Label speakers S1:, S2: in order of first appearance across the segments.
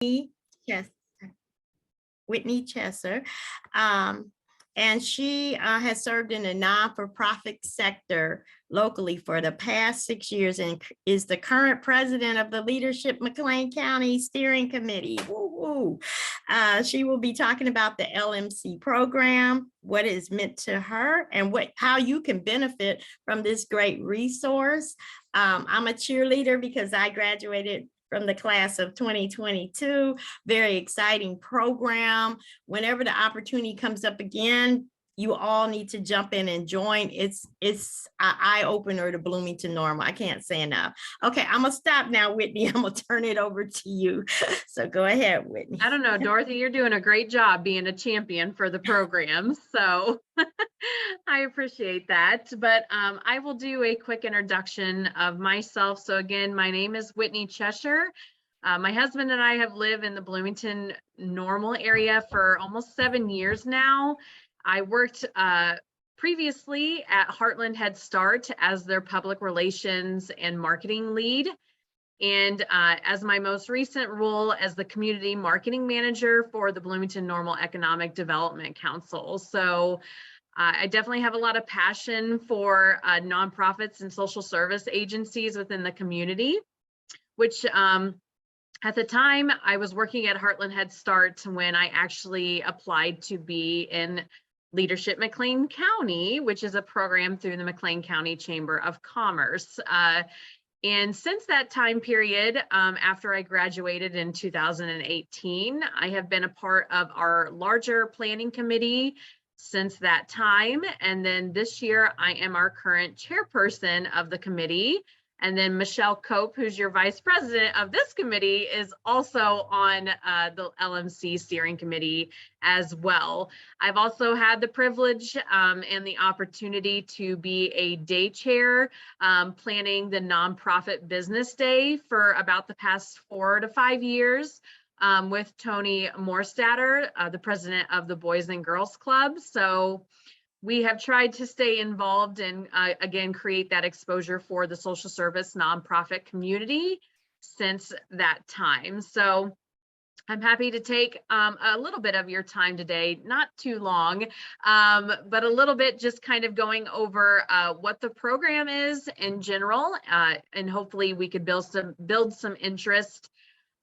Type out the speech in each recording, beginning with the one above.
S1: Yes, Whitney Chesher. And she has served in the non-for-profit sector locally for the past 6 years and is the current president of the Leadership McLean County Steering Committee. Woo-hoo. She will be talking about the LMC program, what it is meant to her, and how you can benefit from this great resource. I'm a cheerleader because I graduated from the class of 2022. Very exciting program. Whenever the opportunity comes up again, you all need to jump in and join. It's an eye-opener to Bloomington Normal. I can't say enough. Okay, I'm gonna stop now, Whitney. I'm gonna turn it over to you. So go ahead, Whitney.
S2: I don't know, Dorothy, you're doing a great job being a champion for the program. So I appreciate that. But I will do a quick introduction of myself. So again, my name is Whitney Chesher. My husband and I have lived in the Bloomington Normal area for almost 7 years now. I worked previously at Heartland Head Start as their public relations and marketing lead. And as my most recent role as the community marketing manager for the Bloomington Normal Economic Development Council. So I definitely have a lot of passion for nonprofits and social service agencies within the community, which at the time I was working at Heartland Head Start when I actually applied to be in Leadership McLean County, which is a program through the McLean County Chamber of Commerce. And since that time period, after I graduated in 2018, I have been a part of our larger planning committee since that time. And then this year, I am our current chairperson of the committee. And then Michelle Cope, who's your vice president of this committee, is also on the LMC steering committee as well. I've also had the privilege and the opportunity to be a day chair planning the nonprofit business day for about the past 4 to 5 years with Tony Morstatter, the president of the Boys and Girls Club. So we have tried to stay involved and again, create that exposure for the social service nonprofit community since that time. So I'm happy to take a little bit of your time today, not too long, but a little bit just kind of going over what the program is in general, and hopefully we could build some interest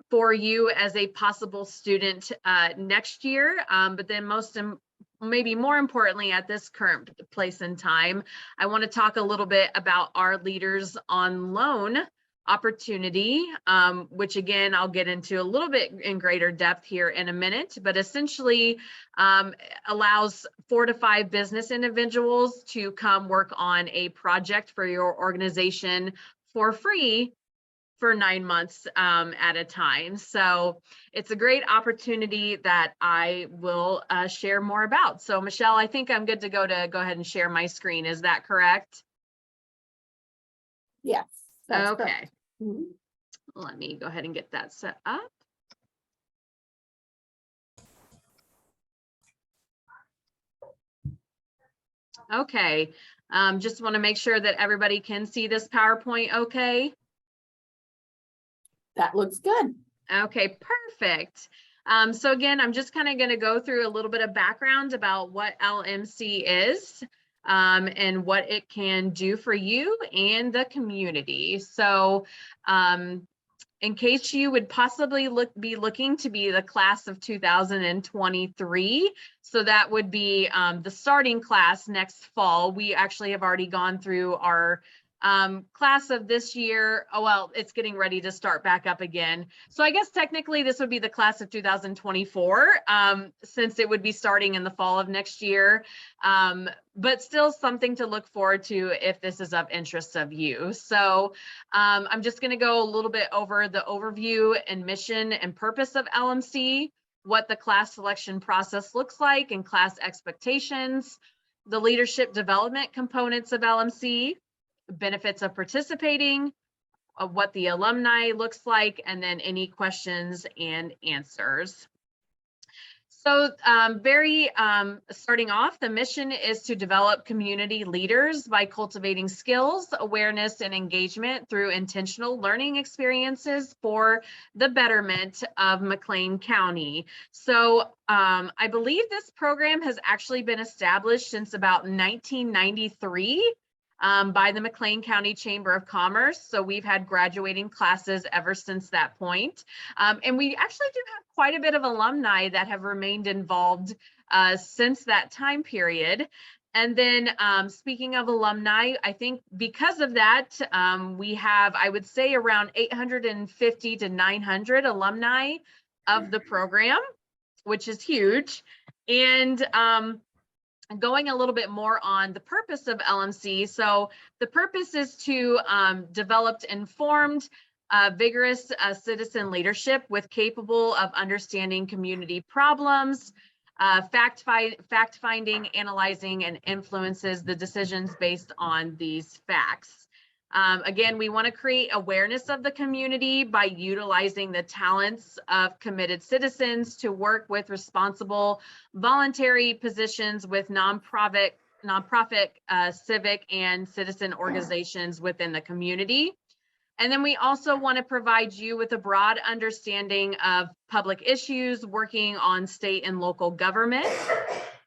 S2: for you as a possible student next year, but then maybe more importantly, at this current place in time, I want to talk a little bit about our Leaders on Loan opportunity, which again, I'll get into a little bit in greater depth here in a minute, but essentially allows 4 to 5 business individuals to come work on a project for your organization for free for 9 months at a time. So it's a great opportunity that I will share more about. So Michelle, I think I'm good to go ahead and share my screen. Is that correct?
S3: Yes.
S2: Okay. Mm-hmm. Let me go ahead and get that set up. Okay. Just want to make sure that everybody can see this PowerPoint okay.
S3: That looks good.
S2: Okay, perfect. So again, I'm just kind of going to go through a little bit of background about what LMC is and what it can do for you and the community. So in case you would possibly be looking to be the class of 2023, so that would be the starting class next fall. We actually have already gone through our class of this year. Oh, well, it's getting ready to start back up again. So I guess technically this would be the class of 2024, since it would be starting in the fall of next year, but still something to look forward to if this is of interest of you. So I'm just going to go a little bit over the overview and mission and purpose of LMC, what the class selection process looks like and class expectations, the leadership development components of LMC, benefits of participating, of what the alumni looks like, and then any questions and answers. So starting off, the mission is to develop community leaders by cultivating skills, awareness, and engagement through intentional learning experiences for the betterment of McLean County. So I believe this program has actually been established since about 1993. By the McLean County Chamber of Commerce. So we've had graduating classes ever since that point. And we actually do have quite a bit of alumni that have remained involved since that time period. And then speaking of alumni, I think because of that, we have, I would say, around 850 to 900 alumni of the program, which is huge. And going a little bit more on the purpose of LMC. So the purpose is to develop informed, vigorous citizen leadership with capable of understanding community problems, fact-finding, analyzing, and influences the decisions based on these facts. Again, we want to create awareness of the community by utilizing the talents of committed citizens to work with responsible voluntary positions with nonprofit, civic, and citizen organizations within the community. And then we also want to provide you with a broad understanding of public issues, working on state and local government,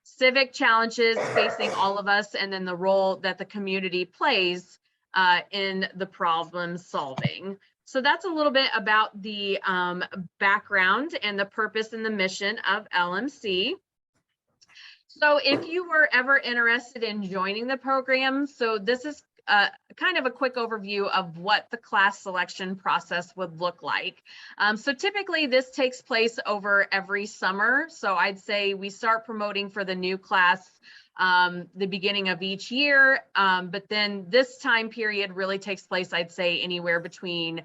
S2: civic challenges facing all of us, and then the role that the community plays in the problem solving. So that's a little bit about the background and the purpose and the mission of LMC. So if you were ever interested in joining the program, so this is kind of a quick overview of what the class selection process would look like. So typically this takes place over every summer. So I'd say we start promoting for the new class the beginning of each year, but then this time period really takes place, I'd say, anywhere between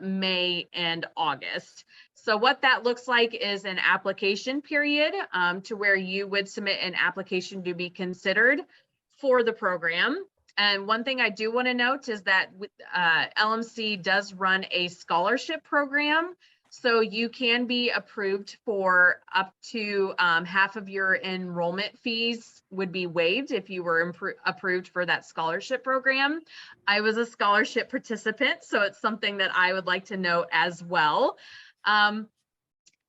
S2: May and August. So what that looks like is an application period to where you would submit an application to be considered for the program. And one thing I do want to note is that LMC does run a scholarship program. So you can be approved for up to half of your enrollment fees would be waived if you were approved for that scholarship program. I was a scholarship participant, so it's something that I would like to note as well.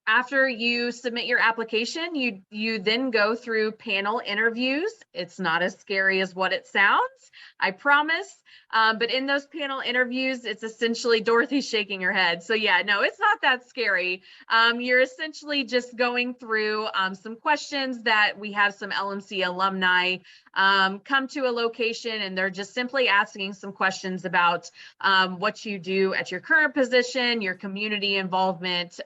S2: After you submit your application, you then go through panel interviews. It's not as scary as what it sounds, I promise. But in those panel interviews, it's essentially Dorothy shaking her head. So yeah, no, it's not that scary. You're essentially just going through some questions that we have some LMC alumni come to a location, and they're just simply asking some questions about what you do at your current position, your community involvement,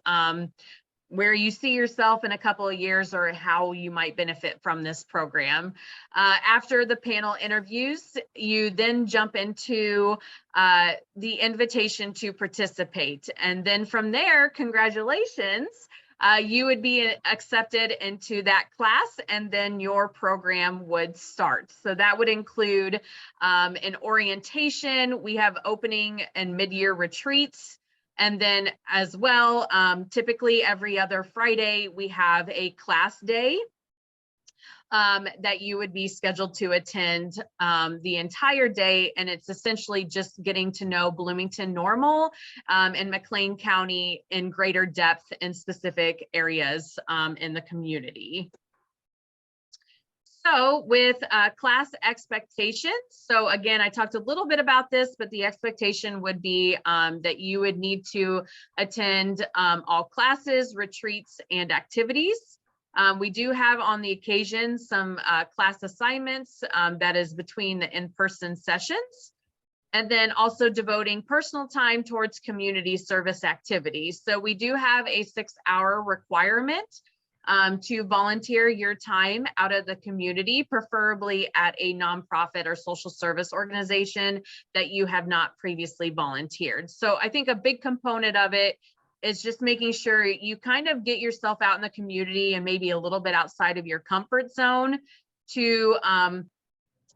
S2: where you see yourself in a couple of years, or how you might benefit from this program. After the panel interviews, you then jump into the invitation to participate. And then from there, congratulations, you would be accepted into that class, and then your program would start. So that would include an orientation. We have opening and mid-year retreats. And then as well, typically every other Friday, we have a class day that you would be scheduled to attend the entire day. And it's essentially just getting to know Bloomington Normal and McLean County in greater depth in specific areas in the community. So with class expectations, so again, I talked a little bit about this, but the expectation would be that you would need to attend all classes, retreats, and activities. We do have on the occasion some class assignments that is between the in-person sessions, and then also devoting personal time towards community service activities. So we do have a 6-hour requirement to volunteer your time out of the community, preferably at a nonprofit or social service organization that you have not previously volunteered. So I think a big component of it is just making sure you kind of get yourself out in the community and maybe a little bit outside of your comfort zone to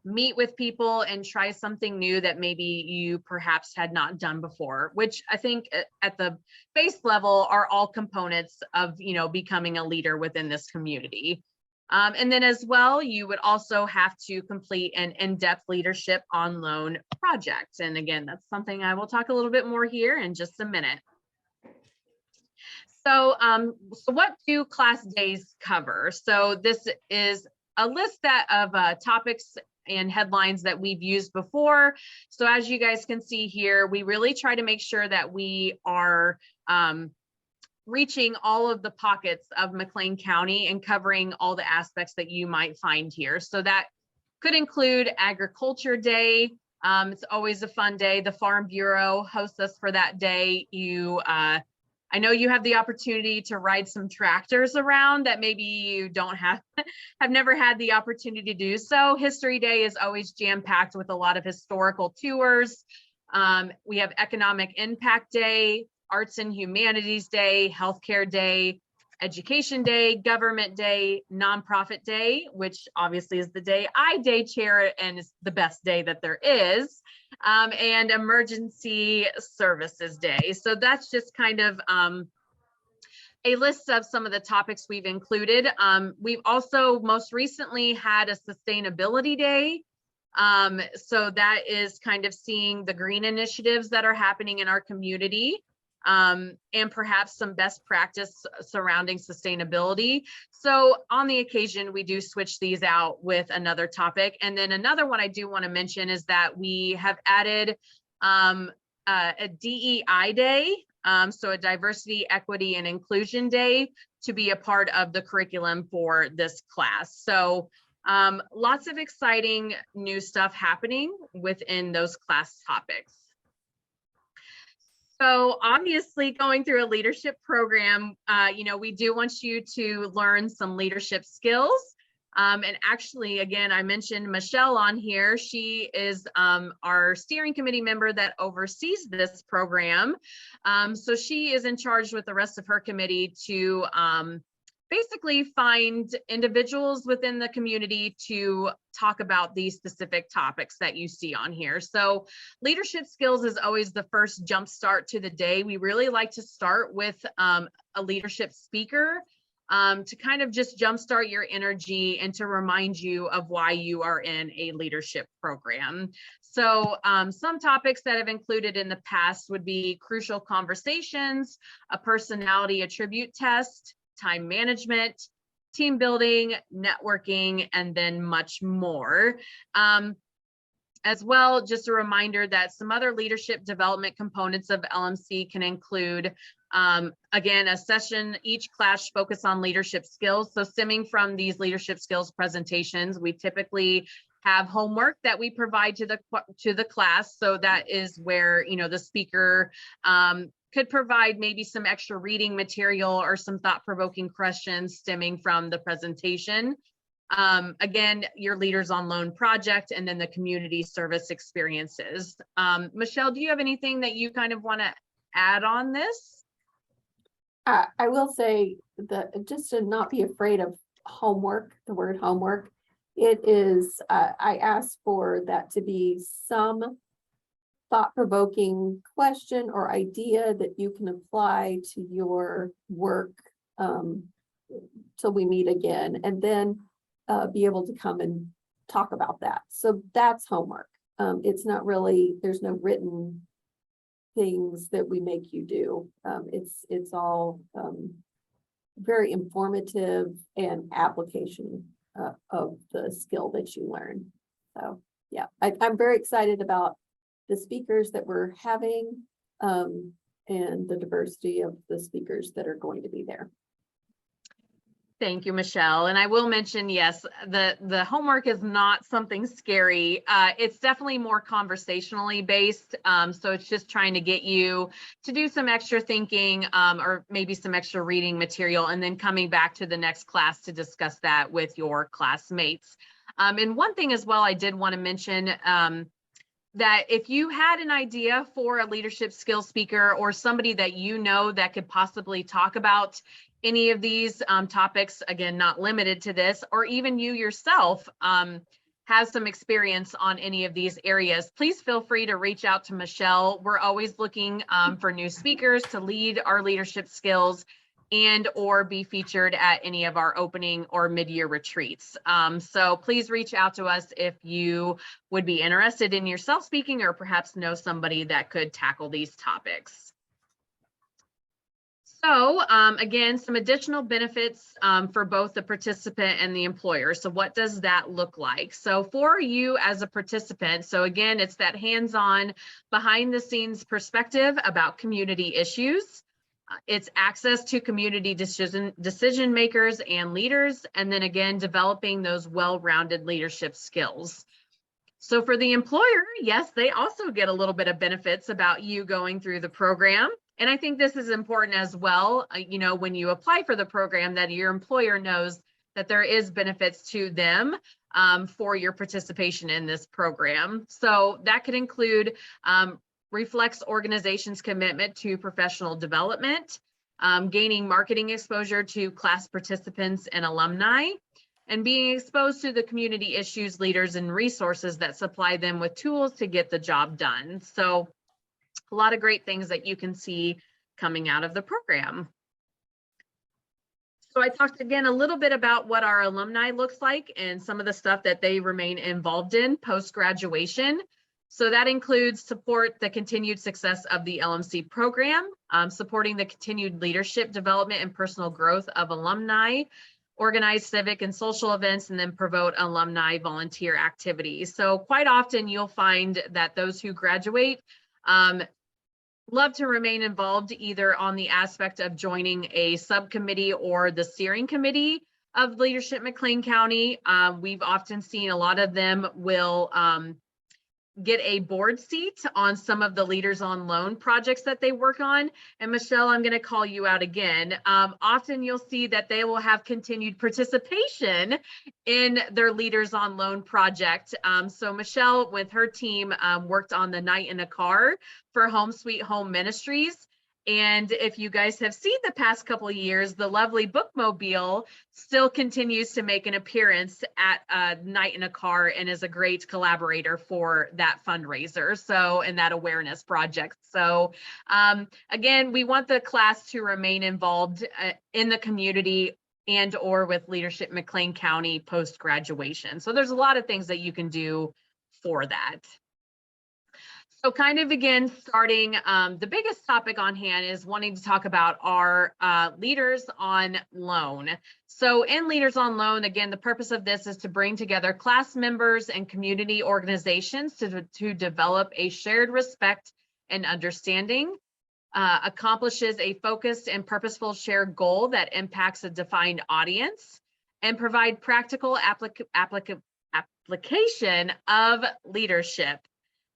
S2: meet with people and try something new that maybe you perhaps had not done before, which I think at the base level are all components of, becoming a leader within this community. And then as well, you would also have to complete an in-depth leadership on loan project. And again, that's something I will talk a little bit more here in just a minute. So what do class days cover? So this is a list of topics and headlines that we've used before. So as you guys can see here, we really try to make sure that we are reaching all of the pockets of McLean County and covering all the aspects that you might find here. So that could include Agriculture Day. It's always a fun day. The Farm Bureau hosts us for that day. I know you have the opportunity to ride some tractors around that maybe you don't have never had the opportunity to do so. History Day is always jam-packed with a lot of historical tours. We have Economic Impact Day, Arts and Humanities Day, Healthcare Day, Education Day, Government Day, Nonprofit Day, which obviously is the day I day chair and is the best day that there is, and Emergency Services Day. So that's just kind of a list of some of the topics we've included. We've also most recently had a Sustainability Day. So that is kind of seeing the green initiatives that are happening in our community. And perhaps some best practice surrounding sustainability. So on the occasion, we do switch these out with another topic. And then another one I do want to mention is that we have added a DEI Day, so a Diversity, Equity, and Inclusion Day to be a part of the curriculum for this class. So lots of exciting new stuff happening within those class topics. So obviously going through a leadership program, we do want you to learn some leadership skills. And actually, again, I mentioned Michelle on here. She is our steering committee member that oversees this program. So she is in charge with the rest of her committee to basically find individuals within the community to talk about these specific topics that you see on here. So leadership skills is always the first jump start to the day. We really like to start with a leadership speaker to kind of just jumpstart your energy and to remind you of why you are in a leadership program. So some topics that have included in the past would be crucial conversations, a personality attribute test, time management, team building, networking, and then much more. As well, just a reminder that some other leadership development components of LMC can include, again, a session, each class focus on leadership skills. So stemming from these leadership skills presentations, we typically have homework that we provide to the class. So that is where, the speaker could provide maybe some extra reading material or some thought-provoking questions stemming from the presentation. Again, your Leaders on Loan project, and then the community service experiences. Michelle, do you have anything that you kind of want to add on this?
S3: I will say that just to not be afraid of homework, the word homework, it is, I asked for that to be some thought-provoking question or idea that you can apply to your work till we meet again, and then be able to come and talk about that. So that's homework. It's not really, there's no written things that we make you do. It's all very informative and application of the skill that you learn. So yeah, I'm very excited about the speakers that we're having and the diversity of the speakers that are going to be there.
S2: Thank you, Michelle. And I will mention, yes, the homework is not something scary. It's definitely more conversationally based. So it's just trying to get you to do some extra thinking or maybe some extra reading material, and then coming back to the next class to discuss that with your classmates. And one thing as well, I did want to mention that if you had an idea for a leadership skill speaker or somebody that you know that could possibly talk about any of these topics, again, not limited to this, or even you yourself has some experience on any of these areas, please feel free to reach out to Michelle. We're always looking for new speakers to lead our leadership skills and or be featured at any of our opening or mid-year retreats. So please reach out to us if you would be interested in yourself speaking or perhaps know somebody that could tackle these topics. So again, some additional benefits for both the participant and the employer. So what does that look like? So for you as a participant, so again, it's that hands-on behind the scenes perspective about community issues. It's access to community decision makers and leaders, and then again, developing those well-rounded leadership skills. So for the employer, yes, they also get a little bit of benefits about you going through the program. And I think this is important as well, you know, when you apply for the program, that your employer knows that there is benefits to them for your participation in this program. So that could include reflects organization's commitment to professional development, gaining marketing exposure to class participants and alumni, and being exposed to the community issues, leaders, and resources that supply them with tools to get the job done. So a lot of great things that you can see coming out of the program. So I talked again a little bit about what our alumni looks like and some of the stuff that they remain involved in post-graduation. So that includes support the continued success of the LMC program, supporting the continued leadership development and personal growth of alumni, organize civic and social events, and then promote alumni volunteer activities. So quite often you'll find that those who graduate love to remain involved either on the aspect of joining a subcommittee or the steering committee of Leadership McLean County. We've often seen a lot of them will get a board seat on some of the Leaders on Loan projects that they work on. And Michelle, I'm going to call you out again. Often you'll see that they will have continued participation in their Leaders on Loan project. So Michelle, with her team, worked on the Night in a Car for Home Sweet Home Ministries. And if you guys have seen the past couple of years, the lovely Bookmobile still continues to make an appearance at Night in a Car and is a great collaborator for that fundraiser. So, and that awareness project. So again, we want the class to remain involved in the community and or with Leadership McLean County post-graduation. So there's a lot of things that you can do for that. So kind of again, starting the biggest topic on hand is wanting to talk about our Leaders on Loan. So in Leaders on Loan, again, the purpose of this is to bring together class members and community organizations to develop a shared respect and understanding, accomplishes a focused and purposeful shared goal that impacts a defined audience, and provide practical application of leadership.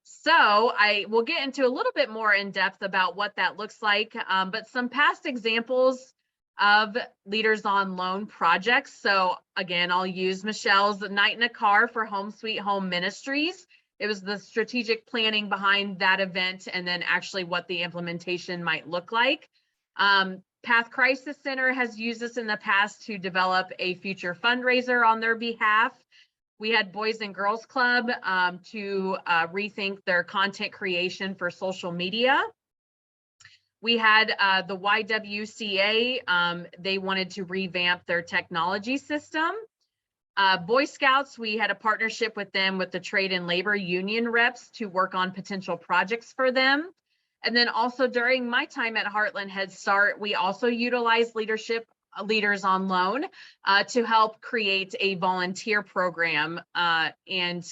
S2: So I will get into a little bit more in depth about what that looks like, but some past examples of Leaders on Loan projects. So again, I'll use Michelle's Night in a Car for Home Sweet Home Ministries. It was the strategic planning behind that event and then actually what the implementation might look like. Path Crisis Center has used this in the past to develop a future fundraiser on their behalf. We had Boys and Girls Club to rethink their content creation for social media. We had the YWCA, they wanted to revamp their technology system. Boy Scouts, we had a partnership with them with the trade and labor union reps to work on potential projects for them. And then also during my time at Heartland Head Start, we also utilized Leaders on Loan to help create a volunteer program and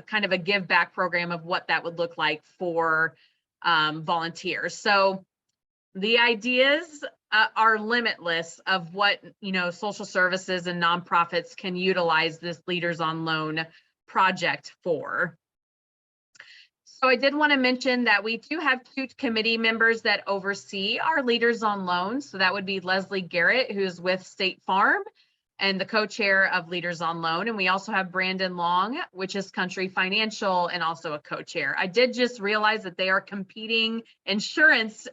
S2: kind of a give back program of what that would look like for volunteers. So the ideas are limitless of what, you know, social services and nonprofits can utilize this Leaders on Loan project for. So I did want to mention that we do have 2 committee members that oversee our Leaders on Loan. So that would be Leslie Garrett, who's with State Farm, and the co-chair of Leaders on Loan. And we also have Brandon Long, which is Country Financial and also a co-chair. I did just realize that they are competing insurance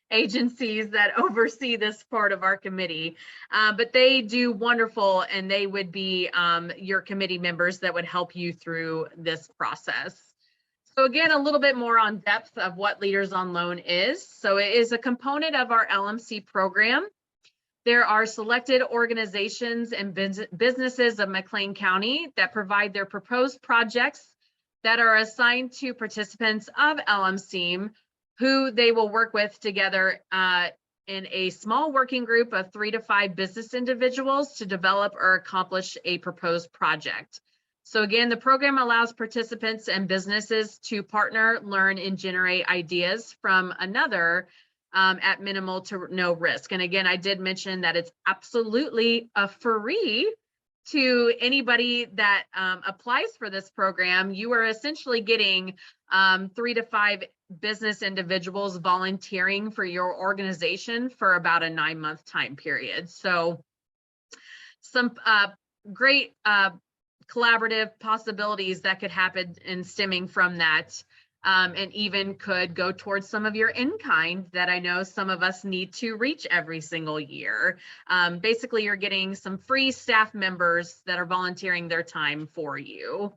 S2: agencies that oversee this part of our committee, but they do wonderful, and they would be your committee members that would help you through this process. So again, a little bit more on depth of what Leaders on Loan is. So it is a component of our LMC program. There are selected organizations and businesses of McLean County that provide their proposed projects that are assigned to participants of LMC, who they will work with together in a small working group of 3 to 5 business individuals to develop or accomplish a proposed project. So again, the program allows participants and businesses to partner, learn, and generate ideas from another at minimal to no risk. And again, I did mention that it's absolutely free to anybody that applies for this program. You are essentially getting 3 to 5 business individuals volunteering for your organization for about a 9-month time period. So some great collaborative possibilities that could happen in stemming from that. And even could go towards some of your in-kind that I know some of us need to reach every single year. Basically, you're getting some free staff members that are volunteering their time for you.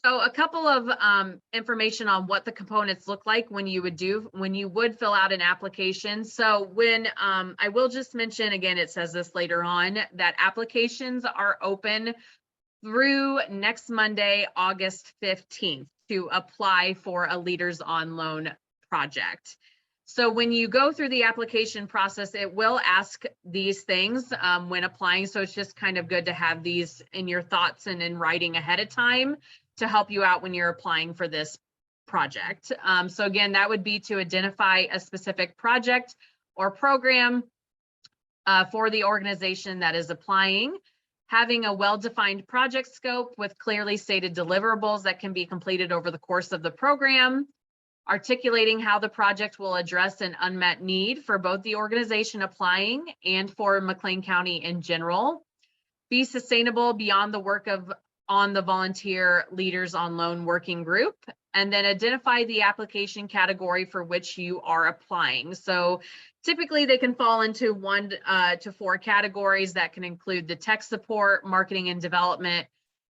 S2: So a couple of information on what the components look like when you would fill out an application. So when I will just mention, again, it says this later on, that applications are open through next Monday, August 15th. To apply for a Leaders on Loan project. So when you go through the application process, it will ask these things when applying. So it's just kind of good to have these in your thoughts and in writing ahead of time to help you out when you're applying for this project. So again, that would be to identify a specific project or program for the organization that is applying, having a well-defined project scope with clearly stated deliverables that can be completed over the course of the program, articulating how the project will address an unmet need for both the organization applying and for McLean County in general, be sustainable beyond the work on the volunteer Leaders on Loan working group, and then identify the application category for which you are applying. So typically they can fall into 1 to 4 categories that can include the tech support, marketing and development,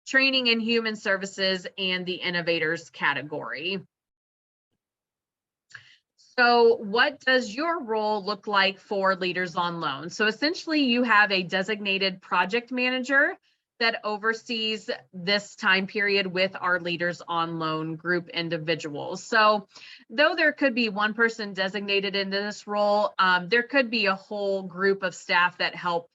S2: training and human services, and the innovators category. So what does your role look like for Leaders on Loan? So essentially you have a designated project manager that oversees this time period with our Leaders on Loan group individuals. So though there could be one person designated into this role, there could be a whole group of staff that help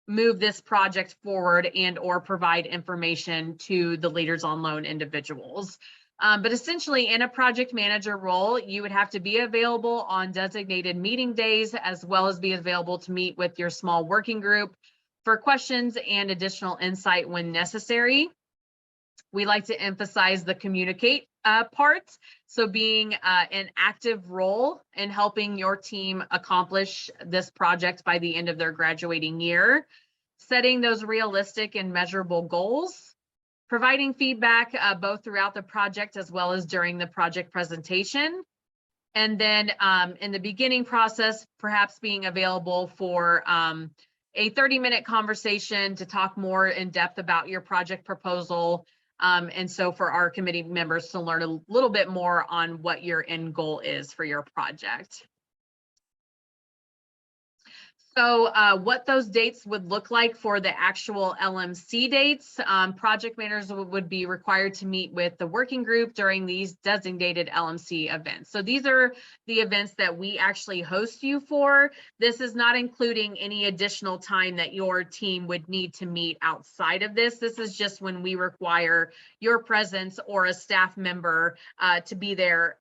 S2: move this project forward and or provide information to the Leaders on Loan individuals. But essentially in a project manager role, you would have to be available on designated meeting days, as well as be available to meet with your small working group for questions and additional insight when necessary. We like to emphasize the communicate part. So being an active role in helping your team accomplish this project by the end of their graduating year, setting those realistic and measurable goals, providing feedback both throughout the project as well as during the project presentation. And then in the beginning process, perhaps being available for a 30-minute conversation to talk more in depth about your project proposal. And so for our committee members to learn a little bit more on what your end goal is for your project. So what those dates would look like for the actual LMC dates, project managers would be required to meet with the working group during these designated LMC events. So these are the events that we actually host you for. This is not including any additional time that your team would need to meet outside of this. This is just when we require your presence or a staff member to be there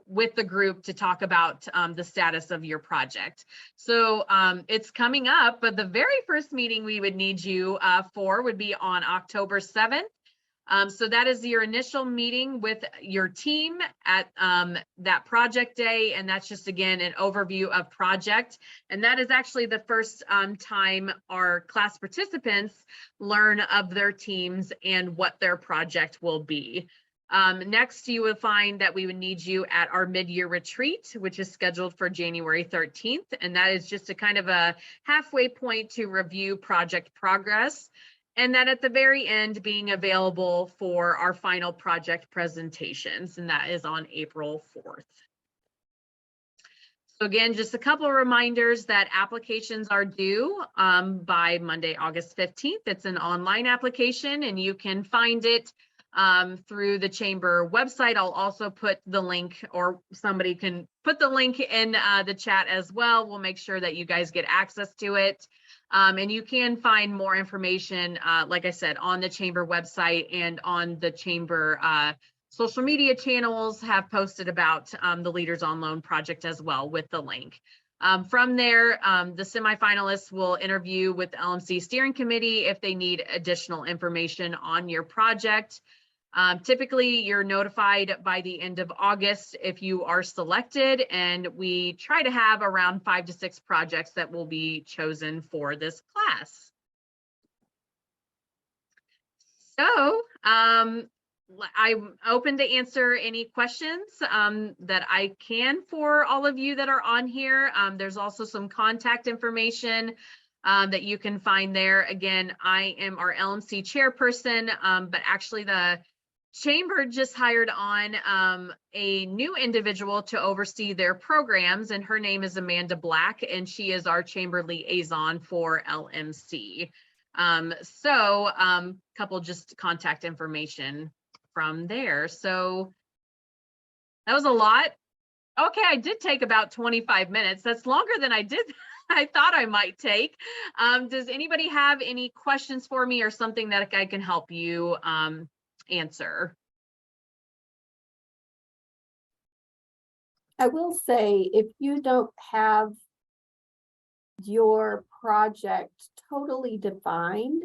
S2: with the group to talk about the status of your project. So it's coming up, but the very first meeting we would need you for would be on October 7th. So that is your initial meeting with your team at that project day. And that's just, again, an overview of project. And that is actually the first time our class participants learn of their teams and what their project will be. Next, you will find that we would need you at our mid-year retreat, which is scheduled for January 13th. And that is just a kind of a halfway point to review project progress. And then at the very end, being available for our final project presentations, and that is on April 4th. So again, just a couple of reminders that applications are due by Monday, August 15th. It's an online application, and you can find it through the chamber website. I'll also put the link, or somebody can put the link in the chat as well. We'll make sure that you guys get access to it. And you can find more information, like I said, on the chamber website and on the chamber social media channels have posted about the Leaders on Loan project as well with the link. From there, the semifinalists will interview with the LMC steering committee if they need additional information on your project. Typically, you're notified by the end of August if you are selected, and we try to have around 5 to 6 projects that will be chosen for this class. So I'm open to answer any questions that I can for all of you that are on here. There's also some contact information that you can find there. Again, I am our LMC chairperson, but actually the chamber just hired on a new individual to oversee their programs, and her name is Amanda Black, and she is our chamber liaison for LMC. Couple just contact information from there. So that was a lot. Okay, I did take about 25 minutes. That's longer than I thought I might take. Does anybody have any questions for me or something that I can help you answer?
S3: I will say, if you don't have your project totally defined,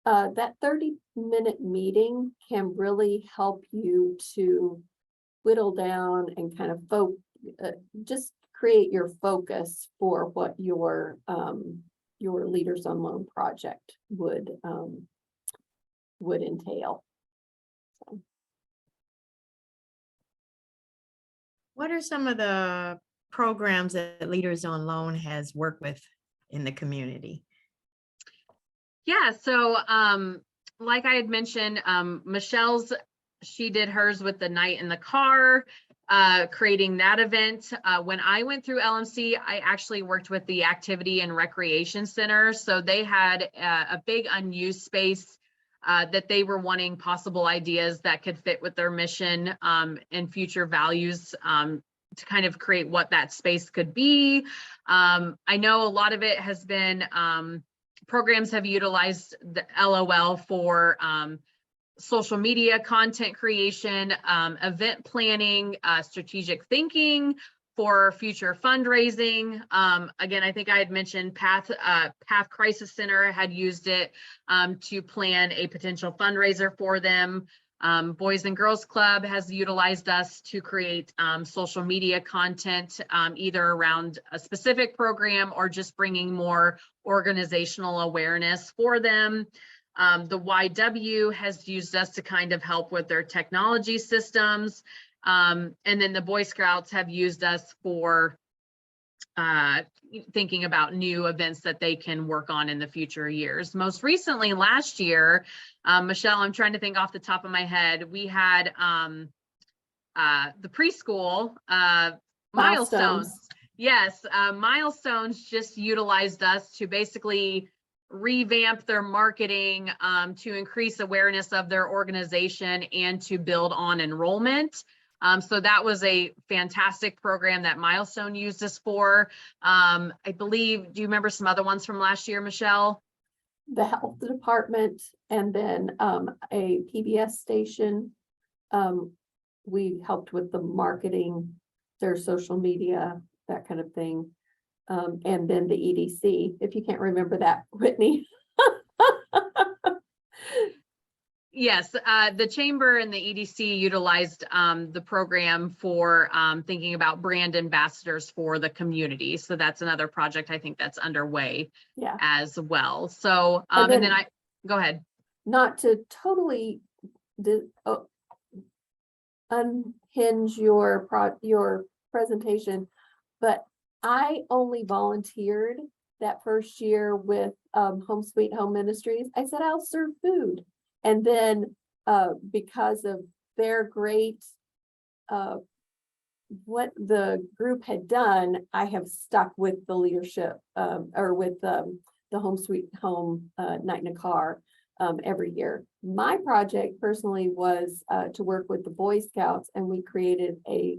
S3: that 30-minute meeting can really help you to whittle down and kind of just create your focus for what your Leaders on Loan project would entail. So.
S1: What are some of the programs that Leaders on Loan has worked with in the community?
S2: Yeah, so like I had mentioned, she did hers with the Night in the Car, creating that event. When I went through LMC, I actually worked with the Activity and Recreation Center. So they had a big unused space that they were wanting possible ideas that could fit with their mission and future values to kind of create what that space could be. I know a lot of it has been, programs have utilized the LOL for social media content creation, event planning, strategic thinking for future fundraising. Again, I think I had mentioned Path Crisis Center had used it to plan a potential fundraiser for them. Boys and Girls Club has utilized us to create social media content, either around a specific program or just bringing more organizational awareness for them. The YW has used us to kind of help with their technology systems. And then the Boy Scouts have used us for thinking about new events that they can work on in the future years. Most recently, last year, Michelle, I'm trying to think off the top of my head, we had the preschool milestones. Yes, Milestones just utilized us to basically revamp their marketing to increase awareness of their organization and to build on enrollment. So that was a fantastic program that Milestone used us for. I believe, do you remember some other ones from last year, Michelle?
S3: The health department, and then a PBS station. We helped with the marketing, their social media, that kind of thing. And then the EDC, if you can't remember that, Whitney.
S2: Yes, the chamber and the EDC utilized the program for thinking about brand ambassadors for the community. So that's another project I think that's underway
S3: Yeah,
S2: as well. So,
S3: And
S2: and then
S3: then-
S2: go ahead.
S3: not to totally unhinge your presentation, but I only volunteered that first year with Home Sweet Home Ministries. I said, I'll serve food. And then because of their great what the group had done, I have stuck with the leadership or with the Home Sweet Home Night in a Car every year. My project personally was to work with the Boy Scouts, and we created a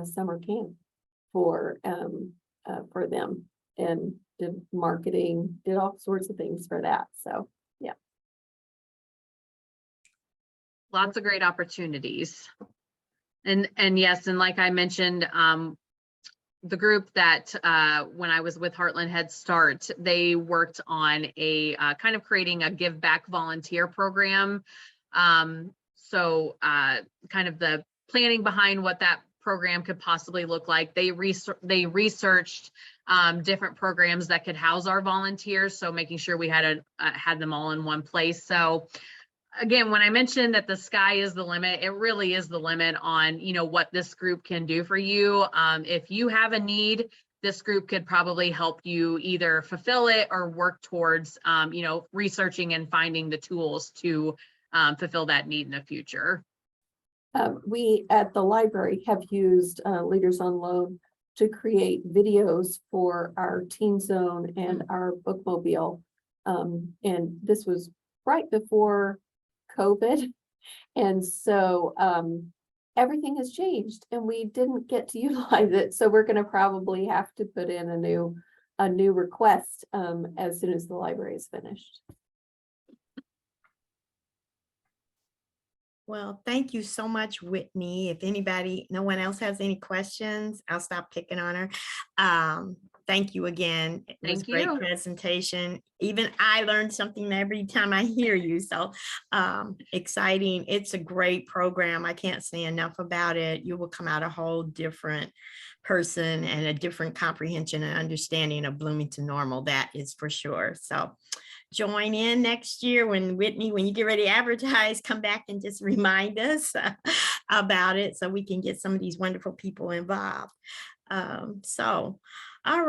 S3: summer camp for them, and did marketing, did all sorts of things for that. So yeah.
S2: Lots of great opportunities. And yes, and like I mentioned, the group that when I was with Heartland Head Start, they worked on a kind of creating a give back volunteer program. So kind of the planning behind what that program could possibly look like. They researched different programs that could house our volunteers. So making sure we had them all in one place. So again, when I mentioned that the sky is the limit, it really is the limit on, what this group can do for you. If you have a need, this group could probably help you either fulfill it or work towards, researching and finding the tools to fulfill that need in the future.
S3: We at the library have used Leaders on Loan to create videos for our Teen Zone and our Bookmobile. And this was right before COVID. And so everything has changed and we didn't get to utilize it. So we're going to probably have to put in a new request as soon as the library is finished.
S1: Well, thank you so much, Whitney. If no one else has any questions, I'll stop picking on her. Thank you again. It was a great presentation. Even I learned something every time I hear you. So exciting. It's a great program. I can't say enough about it. You will come out a whole different person and a different comprehension and understanding of Bloomington Normal. That is for sure. So join in next year when you get ready to advertise, come back and just remind us about it so we can get some of these wonderful people involved. All right.